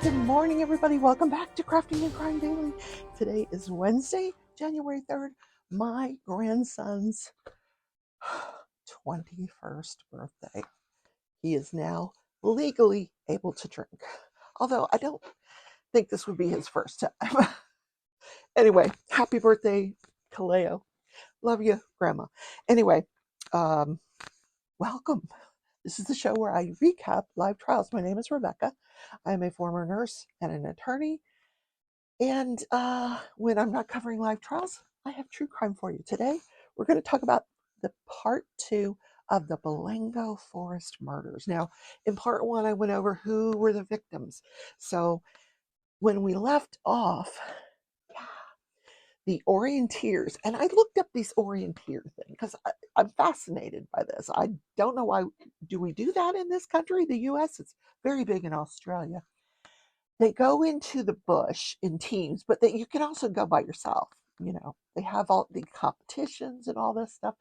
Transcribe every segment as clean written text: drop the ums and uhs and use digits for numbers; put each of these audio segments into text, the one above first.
Good morning, everybody. Welcome back to Crafting and Crime Daily. Today is Wednesday, January 3rd, my grandson's 21st birthday. He is now legally able to drink, although I don't think this would be his first time. Anyway, happy birthday, Kaleo. Love you, Grandma. Anyway, welcome. This is the show where I recap live trials. My name is Rebecca. I'm a former nurse and an attorney. And when I'm not covering live trials, I have true crime for you. Today, we're going to talk about the part 2 of the Belengo Forest murders. Now, in part 1, I went over who were the victims. So when we left off, the orienteers, and I looked up these orienteer thing because I'm fascinated by this. I don't know why do we do that in this country, the US. It's very big in Australia. They go into the bush in teams, but you can also go by yourself. You know, they have all the competitions and all this stuff,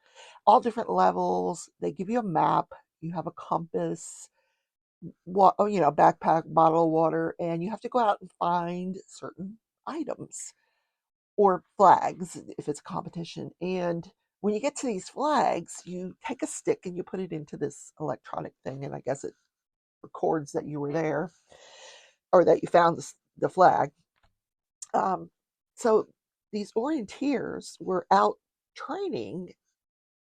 all different levels. They give you a map, you have a compass, backpack, bottle of water, and you have to go out and find certain items or flags if it's a competition. And when you get to these flags, you take a stick and you put it into this electronic thing, and I guess it records that you were there or that you found the flag. So these orienteers were out training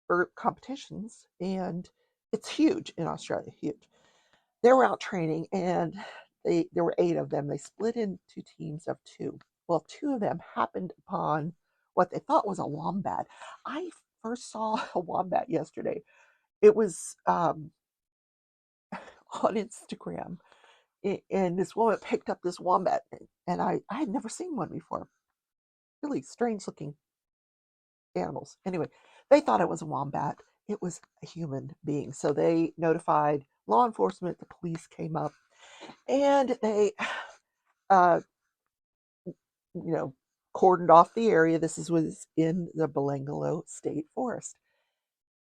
for competitions, and it's huge in Australia, huge. They were out training, and there were 8 of them. They split into teams of 2. Well, 2 of them happened upon what they thought was a wombat. I first saw a wombat yesterday. It was on Instagram, and this woman picked up this wombat, and I had never seen one before. Really strange looking animals. Anyway, they thought it was a wombat. It was a human being. So they notified law enforcement. The police came up, and they, uh, cordoned off the area. This was in the Belangolo State Forest.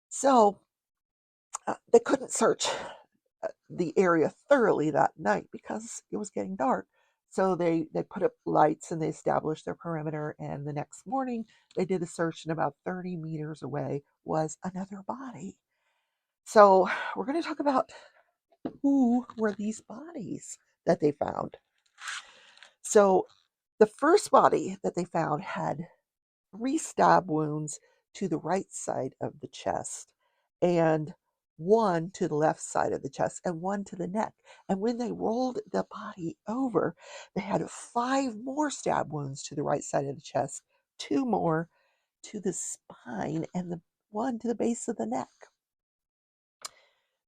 So they couldn't search the area thoroughly that night because it was getting dark. So they put up lights and they established their perimeter. And the next morning, they did a search, and about 30 meters away was another body. So we're going to talk about who were these bodies that they found. So the first body that they found had 3 stab wounds to the right side of the chest, and 1 to the left side of the chest, and 1 to the neck. And when they rolled the body over, they had 5 more stab wounds to the right side of the chest, 2 more to the spine, and the 1 to the base of the neck.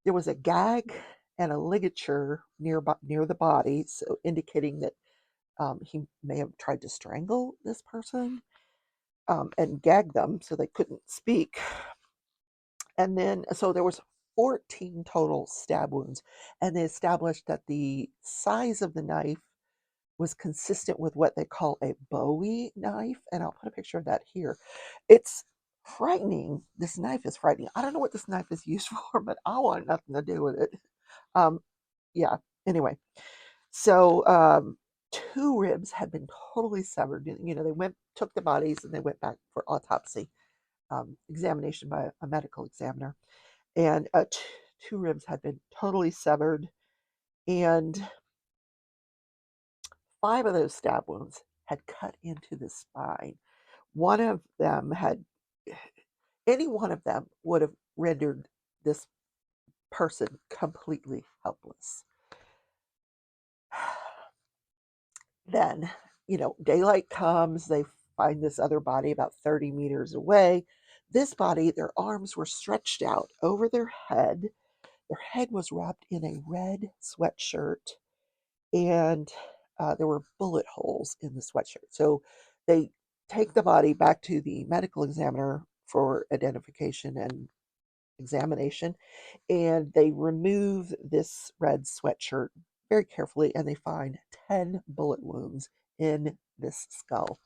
There was a gag and a ligature near the body, so indicating that he may have tried to strangle this person and gag them so they couldn't speak. And then, so there was 14 total stab wounds, and they established that the size of the knife was consistent with what they call a Bowie knife, and I'll put a picture of that here. It's frightening. This knife is frightening. I don't know what this knife is used for, but I want nothing to do with it. Yeah, anyway. So 2 ribs had been totally severed. They took the bodies and they went back for autopsy, examination by a medical examiner. And 2 ribs had been totally severed, and 5 of those stab wounds had cut into the spine. Any one of them would have rendered this person completely helpless. Then, daylight comes, they find this other body about 30 meters away. This body, their arms were stretched out over their head. Their head was wrapped in a red sweatshirt, and there were bullet holes in the sweatshirt. So they take the body back to the medical examiner for identification and examination, and they remove this red sweatshirt very carefully, and they find 10 bullet wounds in this skull.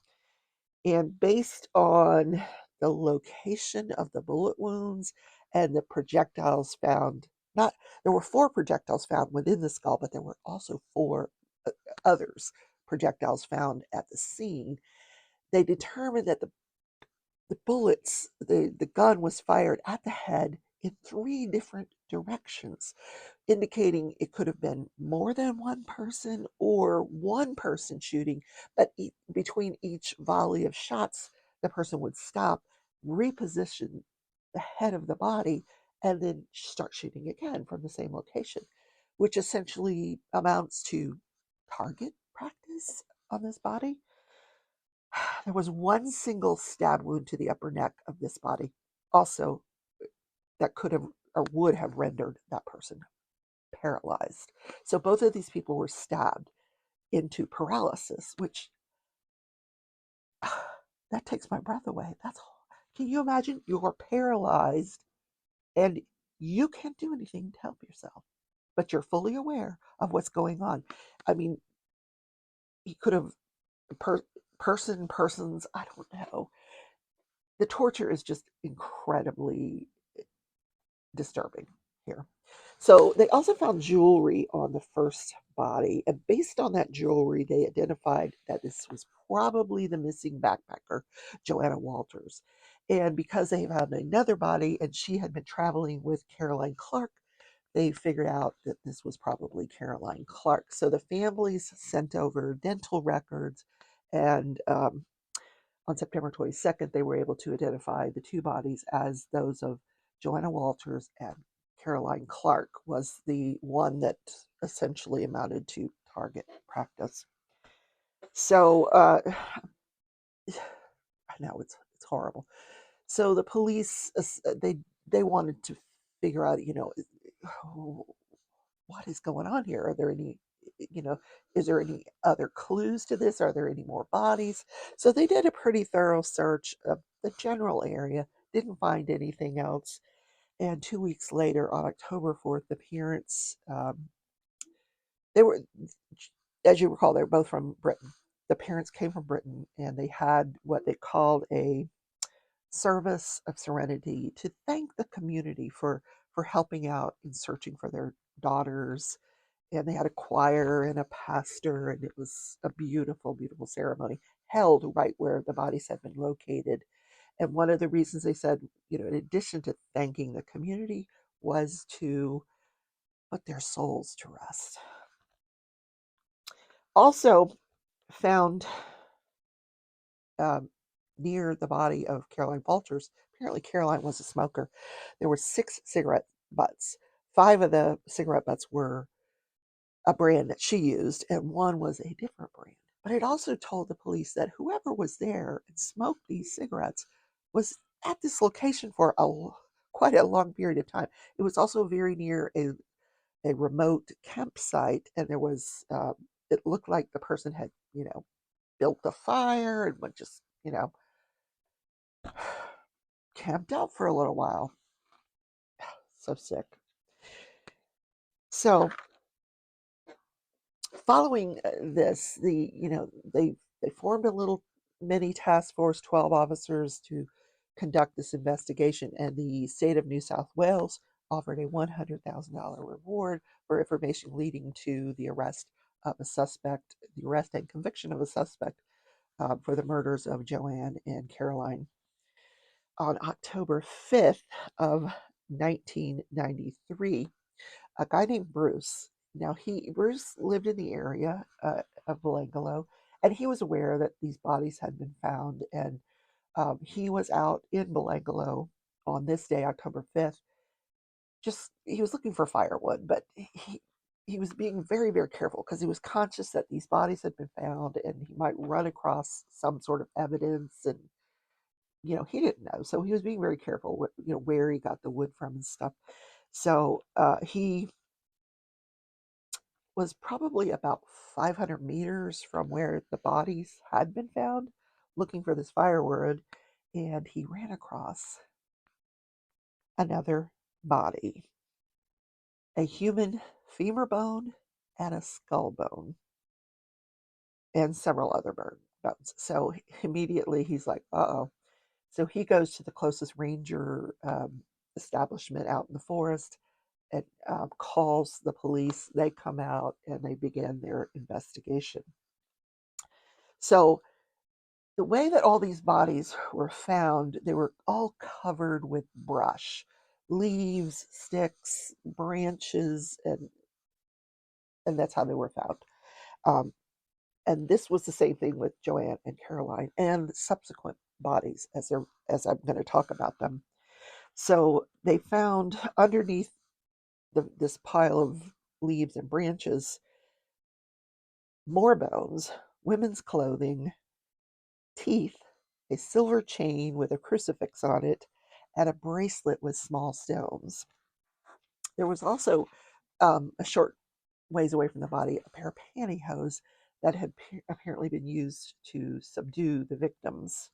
And based on the location of the bullet wounds and the projectiles found, there were 4 projectiles found within the skull, but there were also 4 others projectiles found at the scene, they determined that the bullets, the gun was fired at the head in 3 different directions, indicating it could have been more than one person or one person shooting, but between each volley of shots, the person would stop, reposition the head of the body, and then start shooting again from the same location, which essentially amounts to target practice on this body. There was one single stab wound to the upper neck of this body, also, that could have or would have rendered that person paralyzed. So both of these people were stabbed into paralysis, which that takes my breath away. Can you imagine? You're paralyzed and you can't do anything to help yourself, but you're fully aware of what's going on. I mean, he could have persons, I don't know. The torture is just incredibly disturbing here. So they also found jewelry on the first body, and based on that jewelry, they identified that this was probably the missing backpacker, Joanna Walters. And because they found another body and she had been traveling with Caroline Clark, they figured out that this was probably Caroline Clark. So the families sent over dental records, and on September 22nd, they were able to identify the 2 bodies as those of Joanna Walters, and Caroline Clark was the one that essentially amounted to target practice. So I know it's horrible. So the police, they wanted to figure out, what is going on here? Are there any, you know, is there any other clues to this? Are there any more bodies? So they did a pretty thorough search of the general area, didn't find anything else. And 2 weeks later, on October 4th, the parents, they were, as you recall, they're both from Britain. The parents came from Britain and they had what they called a service of serenity to thank the community for helping out in searching for their daughters. And they had a choir and a pastor, and it was a beautiful, beautiful ceremony held right where the bodies had been located. And one of the reasons they said, in addition to thanking the community, was to put their souls to rest. Also found um, near the body of Caroline Walters, apparently Caroline was a smoker. There were 6 cigarette butts. 5 of the cigarette butts were a brand that she used, and one was a different brand. But it also told the police that whoever was there and smoked these cigarettes was at this location for quite a long period of time. It was also very near a remote campsite, and there was it looked like the person had built a fire and would just camped out for a little while. So sick. So following this, they formed a little mini task force, 12 officers, to conduct this investigation, and the state of New South Wales offered a $100,000 reward for information leading to the arrest and conviction of a suspect for the murders of Joanne and Caroline. On October 5th of 1993, a guy named Bruce. Now, Bruce lived in the area of Belangolo, and he was aware that these bodies had been found. And he was out in Belangolo on this day, October 5th. He was looking for firewood, but he was being very, very careful because he was conscious that these bodies had been found, and he might run across some sort of evidence, and he didn't know, so he was being very careful, where he got the wood from and stuff. So he was probably about 500 meters from where the bodies had been found, looking for this firewood, and he ran across another body, a human femur bone and a skull bone, and several other bones. So immediately he's like, uh-oh. So he goes to the closest ranger establishment out in the forest, and calls the police. They come out and they begin their investigation. So the way that all these bodies were found, they were all covered with brush, leaves, sticks, branches, and that's how they were found. Um, and this was the same thing with Joanne and Caroline and subsequent bodies as I'm going to talk about them. So they found underneath this pile of leaves and branches more bones, women's clothing, teeth, a silver chain with a crucifix on it, and a bracelet with small stones. There was also a short ways away from the body a pair of pantyhose that had apparently been used to subdue the victims.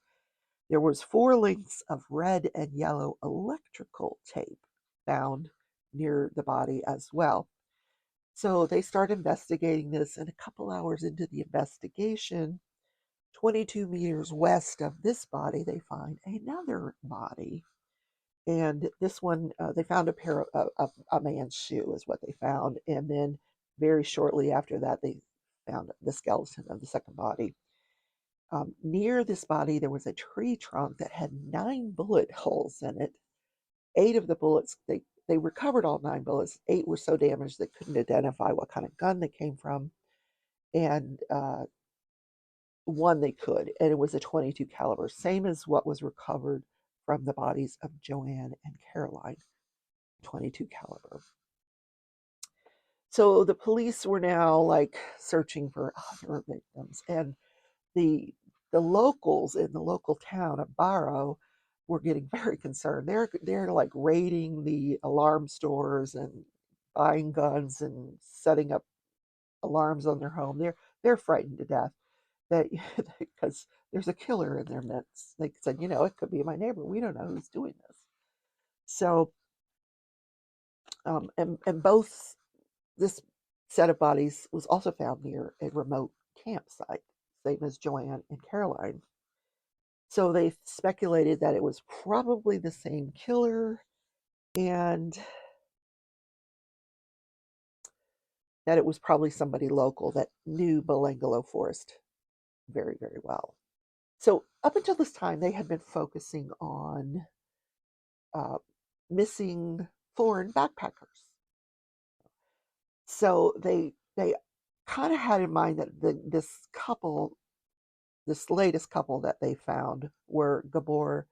There was 4 lengths of red and yellow electrical tape found near the body as well. So they start investigating this, and a couple hours into the investigation, 22 meters west of this body, they find another body. And this one, they found a pair of a man's shoe, is what they found. And then very shortly after that, they found the skeleton of the second body. Near this body, there was a tree trunk that had 9 bullet holes in it. 8 of the bullets, they recovered all 9 bullets. 8 were so damaged they couldn't identify what kind of gun they came from. And one they could, and it was a 22 caliber, same as what was recovered from the bodies of Joanne and Caroline, 22 caliber. So the police were now like searching for other victims, and the locals in the local town of Barrow were getting very concerned. They're like raiding the alarm stores and buying guns and setting up alarms on their home. They're frightened to death that because there's a killer in their midst. They said, it could be my neighbor. We don't know who's doing this. So, and both this set of bodies was also found near a remote campsite, same as Joanne and Caroline. So they speculated that it was probably the same killer and that it was probably somebody local that knew Belangolo Forest very, very well. So up until this time, they had been focusing on missing foreign backpackers. So they kind of had in mind that this latest couple that they found were Gabor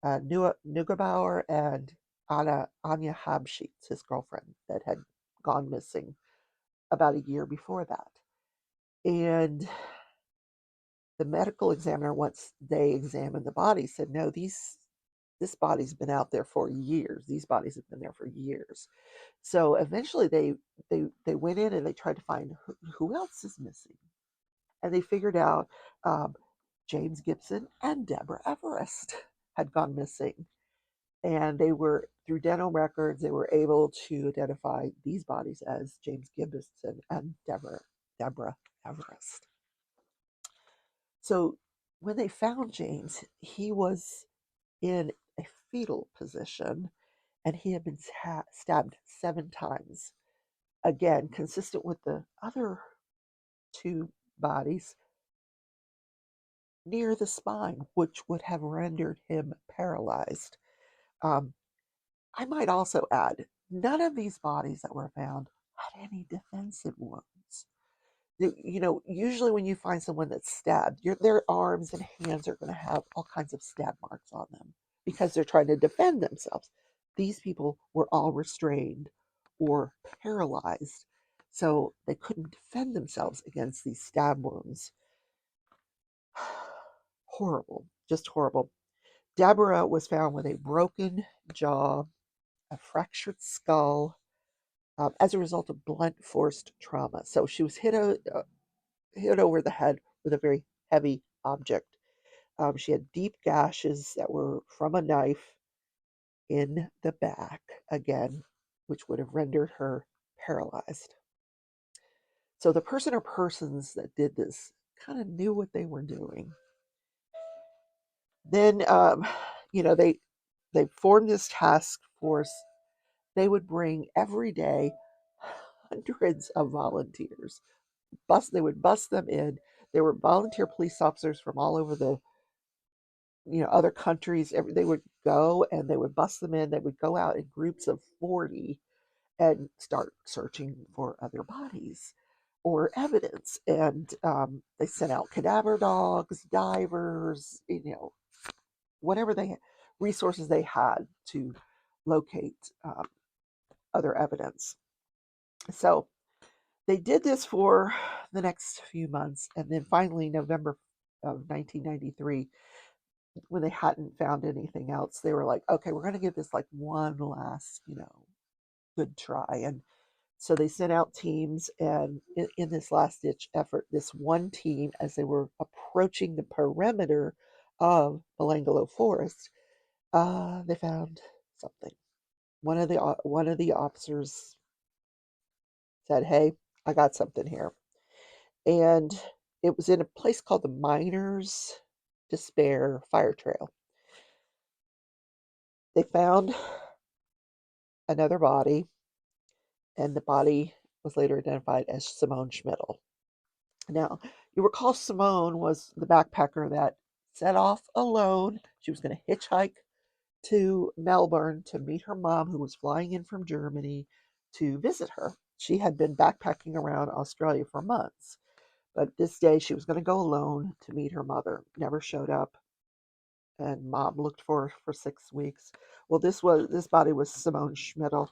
Neugebauer and Anya Habschietz, his girlfriend, that had gone missing about a year before that. And the medical examiner, once they examined the body, said, no, this body's been out there for years. These bodies have been there for years. So eventually they went in and they tried to find who else is missing. And they figured out James Gibson and Deborah Everest had gone missing. And they were, through dental records, they were able to identify these bodies as James Gibson and Deborah Everest. So when they found James, he was in a fetal position and he had been stabbed 7 times. Again, consistent with the other 2 bodies, near the spine, which would have rendered him paralyzed. I might also add, none of these bodies that were found had any defensive wounds. Usually when you find someone that's stabbed, their arms and hands are going to have all kinds of stab marks on them because they're trying to defend themselves. These people were all restrained or paralyzed, so they couldn't defend themselves against these stab wounds. Horrible, just horrible. Deborah was found with a broken jaw, a fractured skull, as a result of blunt force trauma. So she was hit over the head with a very heavy object. She had deep gashes that were from a knife in the back, again, which would have rendered her paralyzed. So the person or persons that did this kind of knew what they were doing. Then, they formed this task force They would bring every day hundreds of volunteers. They would bus them in. There were volunteer police officers from all over the other countries. They would go and they would bus them in. They would go out in groups of 40 and start searching for other bodies or evidence. And they sent out cadaver dogs, divers, whatever resources they had to locate other evidence. So they did this for the next few months, and then finally, November of 1993, when they hadn't found anything else, they were like, okay, we're going to give this like one last, good try. And so they sent out teams, and in this last ditch effort, this one team, as they were approaching the perimeter of Belangolo Forest, they found something. One of the officers said, "Hey, I got something here," and it was in a place called the Miners' Despair Fire Trail. They found another body, and the body was later identified as Simone Schmidl. Now, you recall Simone was the backpacker that set off alone. She was going to hitchhike to Melbourne to meet her mom, who was flying in from Germany to visit her. She had been backpacking around Australia for months, but this day she was going to go alone to meet her mother. Never showed up, and mom looked for her for 6 weeks. Well, this body was Simone Schmidl.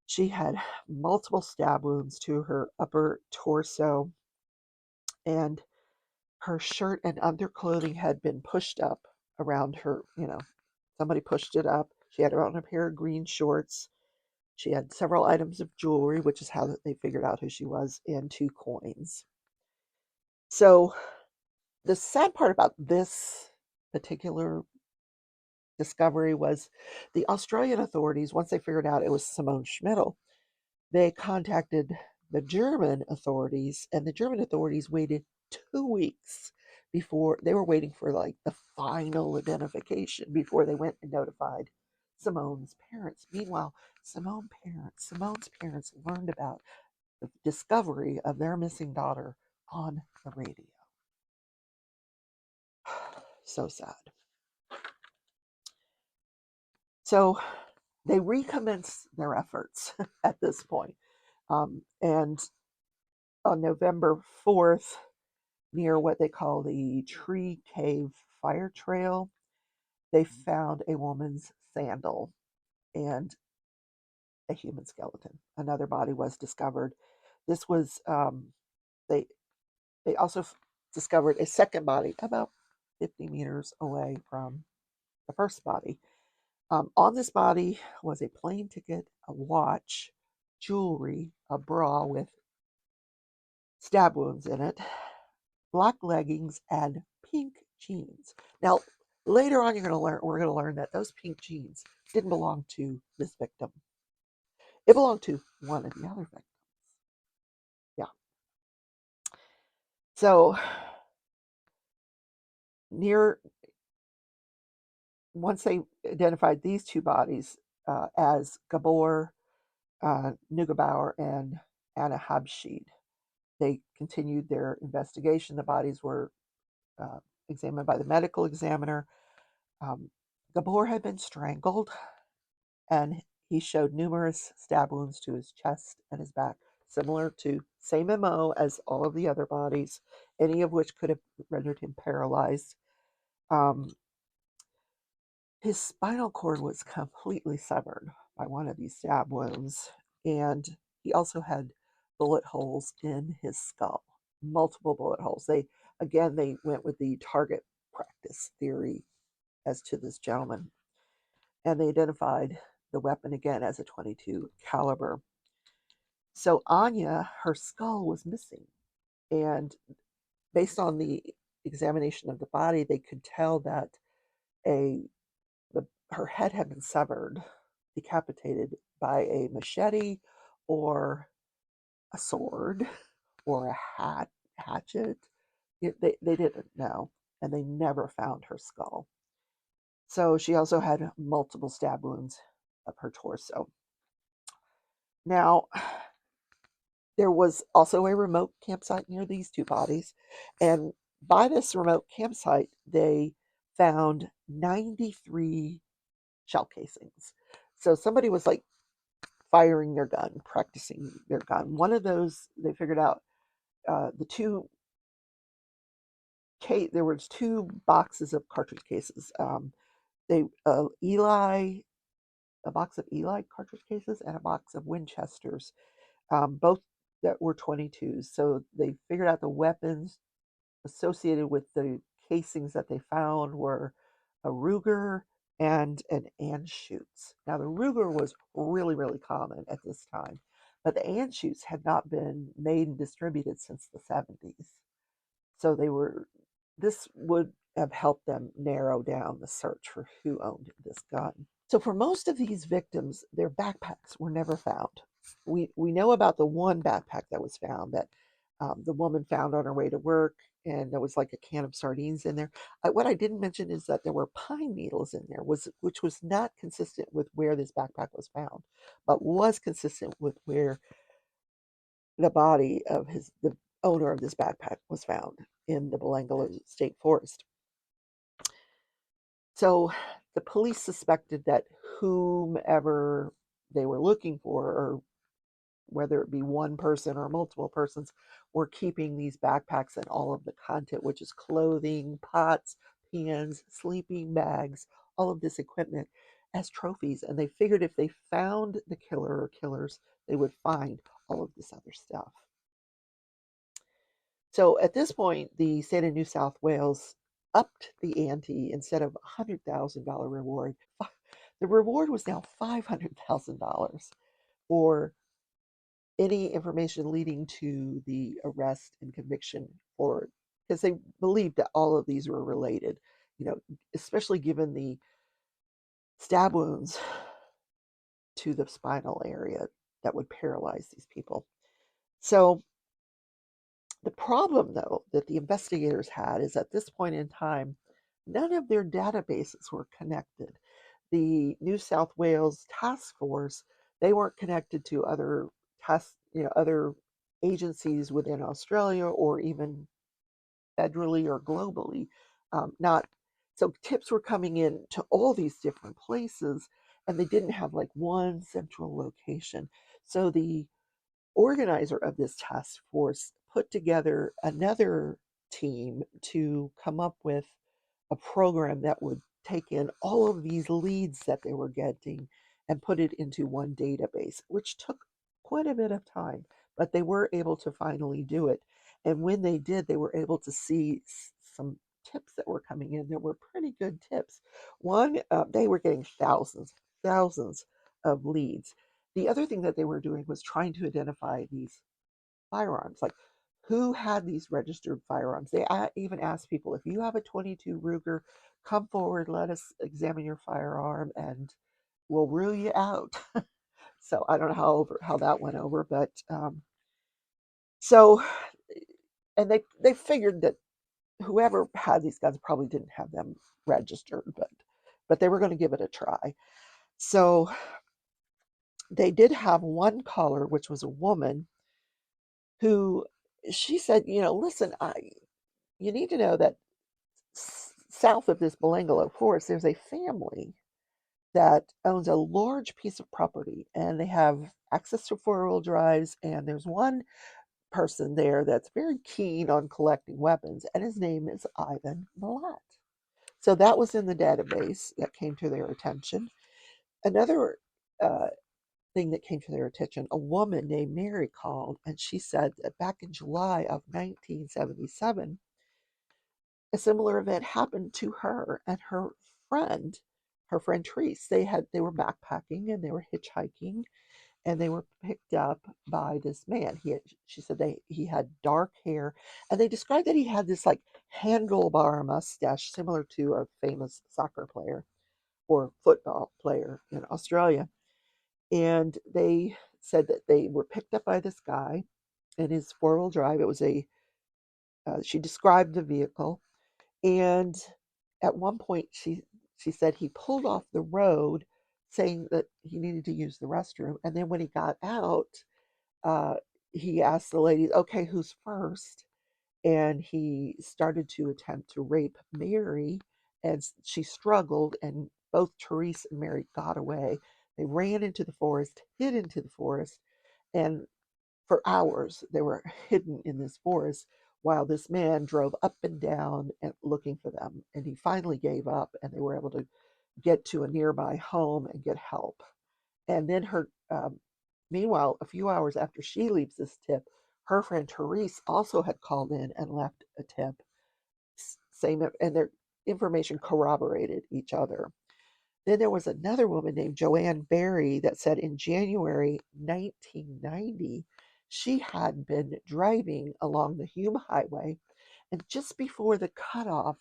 She had multiple stab wounds to her upper torso, and her shirt and underclothing had been pushed up around her. Somebody pushed it up. She had on a pair of green shorts. She had several items of jewelry, which is how they figured out who she was, and 2 coins. So the sad part about this particular discovery was the Australian authorities, once they figured out it was Simone Schmidl, they contacted the German authorities, and the German authorities waited 2 weeks before they were waiting for like the final identification before they went and notified Simone's parents. Meanwhile, Simone's parents learned about the discovery of their missing daughter on the radio. So sad. So they recommenced their efforts at this point. And on November 4th, near what they call the Tree Cave Fire Trail, they found a woman's sandal and a human skeleton. Another body was discovered. This was they they also discovered a second body about 50 meters away from the first body. On this body was a plane ticket, a watch, jewelry, a bra with stab wounds in it, black leggings, and pink jeans. Now, later on, we're going to learn that those pink jeans didn't belong to this victim. It belonged to one of the other victims. Yeah. So, once they identified these two bodies as Gabor Neugebauer and Anna Habschied, they continued their investigation. The bodies were examined by the medical examiner. Gabor had been strangled, and he showed numerous stab wounds to his chest and his back, similar to same MO as all of the other bodies, any of which could have rendered him paralyzed. His spinal cord was completely severed by one of these stab wounds, and he also had bullet holes in his skull, multiple bullet holes. They went with the target practice theory as to this gentleman, and they identified the weapon again as a 22 caliber. So Anya, her skull was missing, and based on the examination of the body, they could tell that her head had been severed, decapitated by a machete or a sword or a hatchet. They didn't know, and they never found her skull. So she also had multiple stab wounds up her torso. Now, there was also a remote campsite near these two bodies, and by this remote campsite, they found 93 shell casings. So somebody was like firing their gun, practicing their gun. One of those, they figured out the two there was two boxes of cartridge cases. They a box of Eli cartridge cases and a box of Winchesters, both that were 22s. So they figured out the weapons associated with the casings that they found were a Ruger and an Anschutz. Now, the Ruger was really, really common at this time, but the Anschutz had not been made and distributed since the 70s. So this would have helped them narrow down the search for who owned this gun. So for most of these victims, their backpacks were never found. We know about the one backpack that was found that the woman found on her way to work, and there was like a can of sardines in there. What I didn't mention is that there were pine needles in there, which was not consistent with where this backpack was found, but was consistent with where the body of the owner of this backpack was found in the Belangolo State Forest. So the police suspected that whomever they were looking for, or whether it be one person or multiple persons, were keeping these backpacks and all of the content, which is clothing, pots, pans, sleeping bags, all of this equipment, as trophies. And they figured if they found the killer or killers, they would find all of this other stuff. So at this point, the state of New South Wales upped the ante. Instead of a $100,000 reward, the reward was now $500,000 for any information leading to the arrest and conviction, for because they believed that all of these were related, especially given the stab wounds to the spinal area that would paralyze these people. So the problem, though, that the investigators had is at this point in time, none of their databases were connected. The New South Wales task force, they weren't connected to other other agencies within Australia or even federally or globally. Not so tips were coming in to all these different places, and they didn't have like one central location. So the organizer of this task force put together another team to come up with a program that would take in all of these leads that they were getting and put it into one database, which took quite a bit of time, but they were able to finally do it. And when they did, they were able to see some tips that were coming in. There were pretty good tips. One, they were getting thousands of leads. The other thing that they were doing was trying to identify these firearms, like who had these registered firearms. They even asked people, if you have a 22 Ruger, come forward, let us examine your firearm, and we'll rule you out. So I don't know how that went over, but so, and they figured that whoever had these guns probably didn't have them registered, but they were going to give it a try. So they did have one caller, which was a woman, who she said, listen, you need to know that south of this Belangolo Forest, there's a family that owns a large piece of property, and they have access to four-wheel drives, and there's one person there that's very keen on collecting weapons, and his name is Ivan Milat. So that was in the database that came to their attention. Another thing that came to their attention, a woman named Mary called, and she said that back in July of 1977, a similar event happened to her and friend, her friend Therese. They were backpacking and they were hitchhiking, and they were picked up by this man. She said he had dark hair, and they described that he had this like handlebar mustache similar to a famous soccer player or football player in Australia. And they said that they were picked up by this guy in his four-wheel drive. It was she described the vehicle, and at one point she said he pulled off the road saying that he needed to use the restroom. And then when he got out, uh, he asked the lady, okay, who's first? And he started to attempt to rape Mary, and she struggled, and both Therese and Mary got away. They ran into the forest, hid into the forest, and for hours they were hidden in this forest while this man drove up and down and looking for them. And he finally gave up, and they were able to get to a nearby home and get help. And then meanwhile, a few hours after she leaves this tip, her friend Therese also had called in and left a tip. Same, and their information corroborated each other. Then there was another woman named Joanne Barry that said in January 1990, she had been driving along the Hume Highway, and just before the cutoff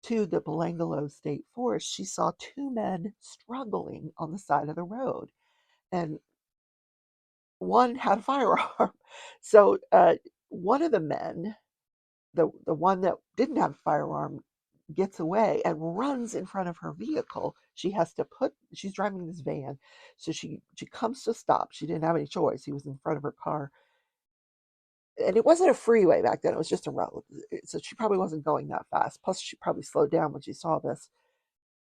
to the Belangolo State Forest, she saw two men struggling on the side of the road. And one had a firearm. So one of the men, the one that didn't have a firearm, gets away and runs in front of her vehicle. She's driving this van, so she comes to stop. She didn't have any choice. He was in front of her car, and it wasn't a freeway back then. It was just a road, so she probably wasn't going that fast. Plus, she probably slowed down when she saw this.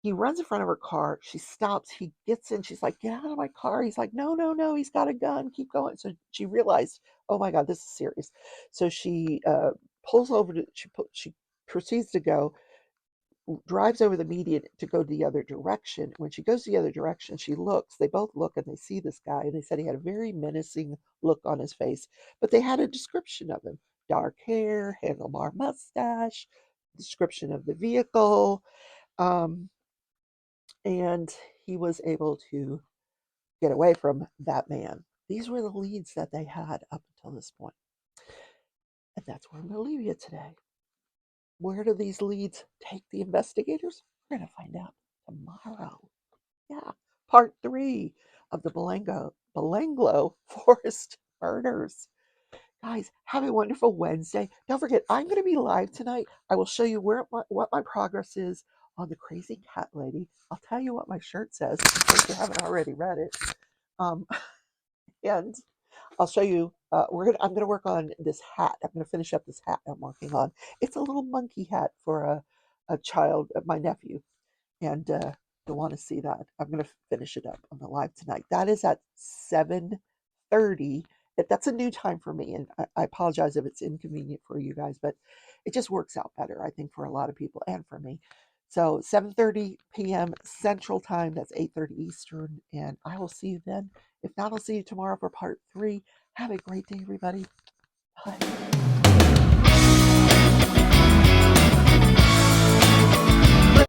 He runs in front of her car. She stops. He gets in. She's like, "Get out of my car." He's like, "No, no, no. He's got a gun. Keep going." So she realized, oh my God, this is serious. So she pulls over to, she proceeds to go, drives over the median to go the other direction. When she goes the other direction, she looks. They both look and they see this guy. And they said he had a very menacing look on his face. But they had a description of him: dark hair, handlebar mustache, description of the vehicle. Um, and he was able to get away from that man. These were the leads that they had up until this point. And that's where I'm going to leave you today. Where do these leads take the investigators? We're going to find out tomorrow. Yeah, part 3 of the Belanglo Forest Murders. Guys, have a wonderful Wednesday. Don't forget, I'm going to be live tonight. I will show you what my progress is on the crazy cat lady. I'll tell you what my shirt says in case you haven't already read it. Um, and I'll show you. I'm gonna work on this hat. I'm gonna finish up this hat I'm working on. It's a little monkey hat for a child, my nephew, and you'll want to see that. I'm gonna finish it up on the live tonight. That is at 7:30. That's a new time for me, and I apologize if it's inconvenient for you guys, but it just works out better, I think, for a lot of people and for me. So 7:30 p.m. Central Time. That's 8:30 Eastern, and I will see you then. If not, I'll see you tomorrow for part 3. Have a great day, everybody. Bye.